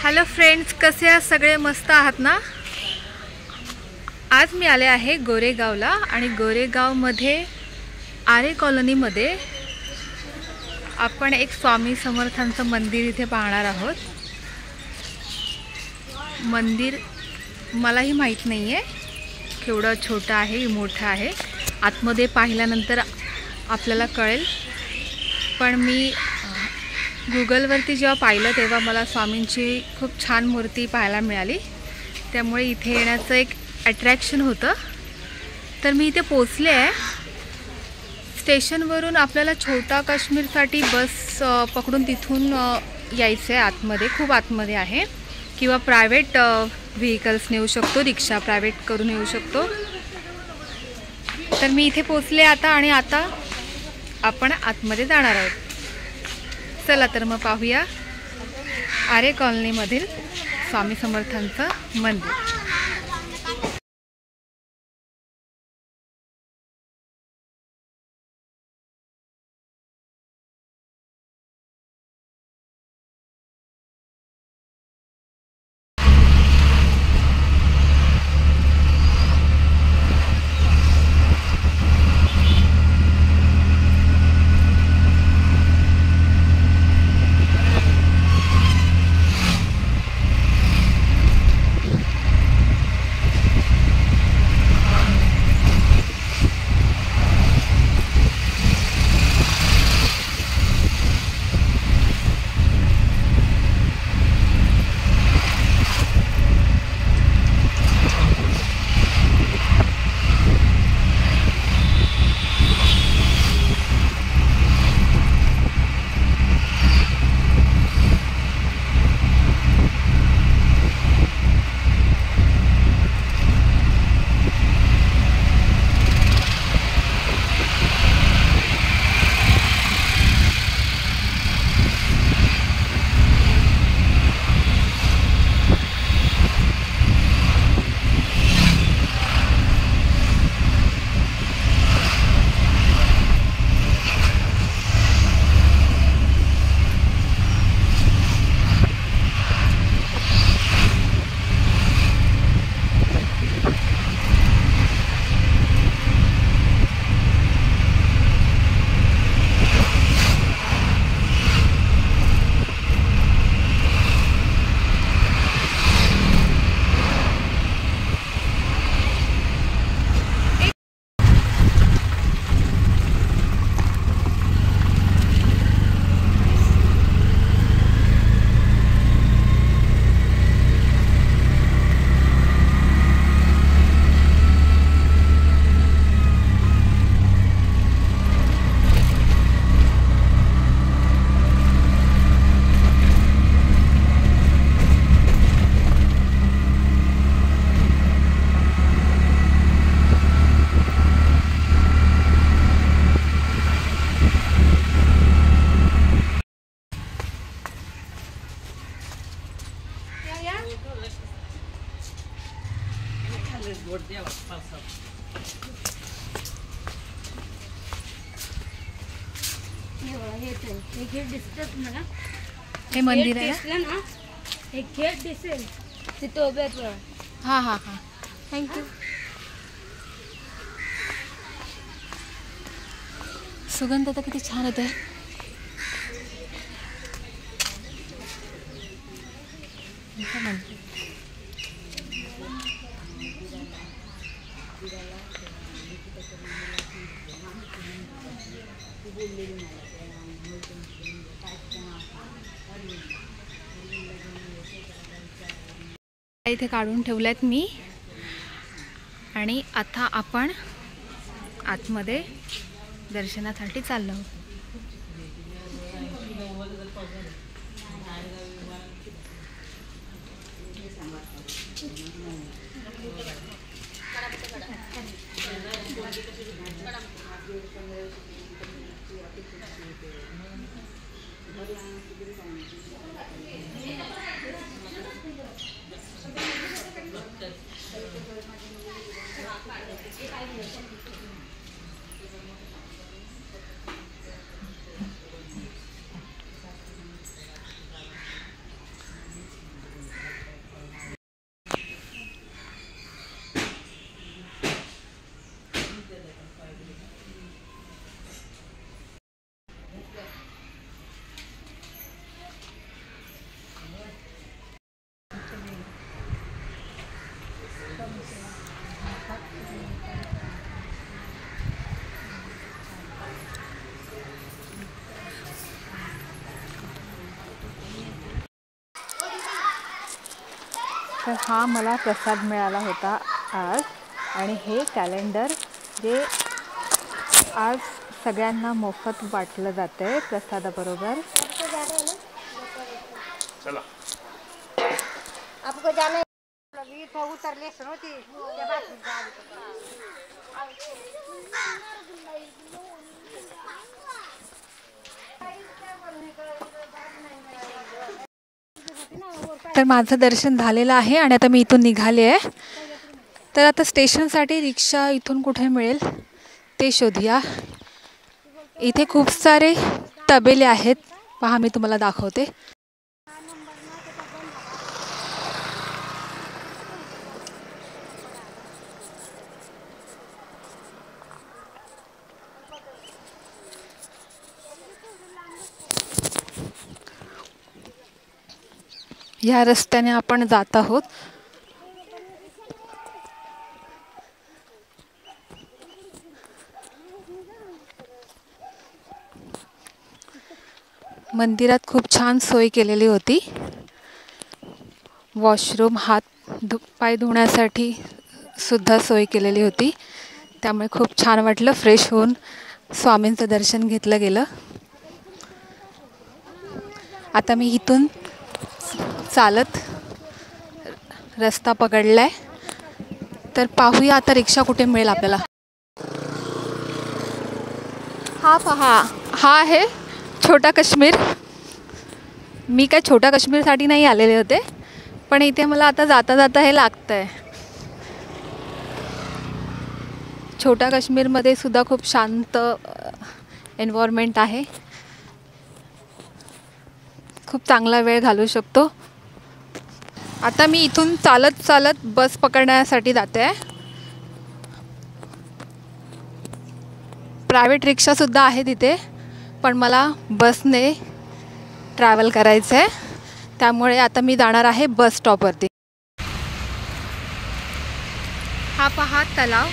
Hello friends, कसे आहात सगळे? मस्त आहात ना? आज मी आले आहे गोरेगावला आणि गोरेगावमध्ये आरे कॉलनीमध्ये आपण एक स्वामी समर्थांचं मंदिर इथे पाहणार आहोत। मंदिर मलाही माहीत नाही आहे केवढं छोटं आहे मोठं आहे, आतमध्ये पाहिल्यानंतर आपल्याला कळेल। पण मी गुगलवरती जेव्हा पाहिलं तेव्हा मला स्वामींची खूप छान मूर्ती पाहायला मिळाली, त्यामुळे इथे येण्याचं एक अट्रॅक्शन होतं। तर मी इथे पोचले आहे। स्टेशनवरून आपल्याला छोटा काश्मीरसाठी बस पकडून तिथून यायचं आहे आतमध्ये, खूप आतमध्ये आहे, किंवा प्रायव्हेट व्हेकल्स नेऊ शकतो, रिक्षा प्रायव्हेट करून येऊ शकतो। तर मी इथे पोचले आता आणि आता आपण आतमध्ये जाणार आहोत। चला तर मग पाहूया आरे कॉलनीमधील स्वामी समर्थांचं मंदिर। हे मंदिर आहे ना, एक गेट दिसेल तिथे उभे राहा। हां हां हां, थँक्यू। सुगंध तर किती छान येतोय। इथे काढून ठेवल्यात मी, आणि आता आपण आतमध्ये दर्शनासाठी चाललो आहोत। तर हा मला प्रसाद मिळाला होता आज, आणि हे कॅलेंडर जे आज सगळ्यांना मोफत वाटलं जातं आहे प्रसादाबरोबर. चला आपको जाना उतरले होती तर माझं दर्शन झालेलं आहे आणि आता मी इथून निघाले आहे. तर आता स्टेशनसाठी रिक्षा इथून कुठे मिळेल ते शोधूया. इथे खूप सारे तबेले आहेत, पहा मी तुम्हाला दाखवते. ह्या रस्त्याने आपण जात आहोत. मंदिरात खूप छान सोय केलेली होती. वॉशरूम, पाय धुण्यासाठी सुद्धा सोय केलेली होती. त्यामुळे खूप छान वाटलं. फ्रेश होऊन स्वामींचं दर्शन घेतलं गेलं. आता मी इथून चालत रस्ता पकडलाय. तर पाहूया आता रिक्षा कुठे मिळेल आपल्याला. हा पहा, हा आहे छोटा काश्मीर. मी काय छोटा काश्मीरसाठी नाही आलेले होते, पण इथे मला आता जाता जाता हे लागतं आहे. छोटा काश्मीरमध्ये सुद्धा खूप शांत एन्व्हायरमेंट आहे. खूप चांगला वेळ घालवू शकतो. आता मी इथून चालत चालत बस पकडण्यासाठी जाते आहे. प्रायव्हेट रिक्षासुद्धा आहे तिथे, पण मला बसने ट्रॅव्हल करायचं आहे. त्यामुळे आता मी जाणार आहे बस स्टॉपवरती. हा पहा तलाव.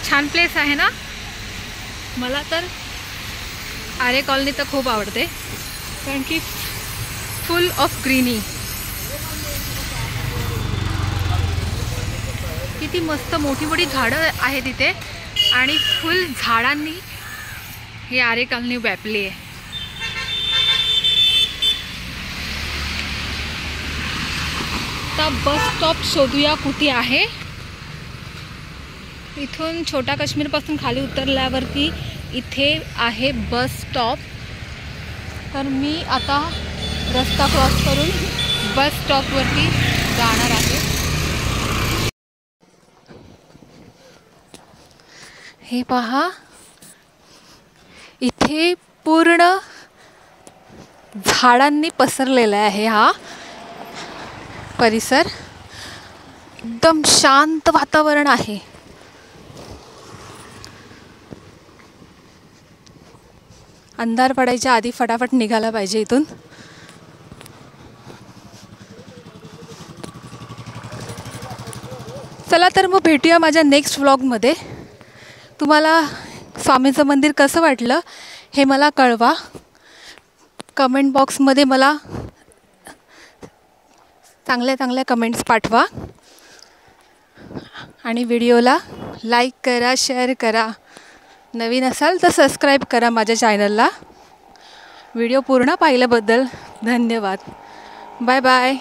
छान प्लेस आहे ना. मला तर आरे कॉलनी तर खूप आवडते, कारण की फुल ऑफ ग्रीनी. किती मस्त मोठी मोठी झाडं आहेत इथे, आणि फुल झाडांनी ही आरे कॉलनी व्यापली आहे. आता बस स्टॉप शोधूया कुठे आहे. इथून छोटा काश्मीरपासून खाली उतरल्यावरती इथे आहे बस स्टॉप. तर मी आता रस्ता क्रॉस करून बस स्टॉपवरती जाणार आहे. हे पहा, इथे पूर्ण झाडांनी पसरलेला आहे हा परिसर. एकदम शांत वातावरण आहे. अंधार पडायच्या आधी फटाफट निघायला पाहिजे इथून. चला तर मग भेटूया माझ्या नेक्स्ट व्लॉगमध्ये. तुम्हाला स्वामींचं मंदिर कसं वाटलं हे मला कळवा. कमेंट बॉक्समध्ये मला चांगल्या चांगल्या कमेंट्स पाठवा. आणि व्हिडिओला लाईक करा, शेअर करा. नवीन असाल तर सबस्क्राईब करा माझ्या चॅनलला. व्हिडिओ पूर्ण पाहिल्याबद्दल धन्यवाद. Bye bye.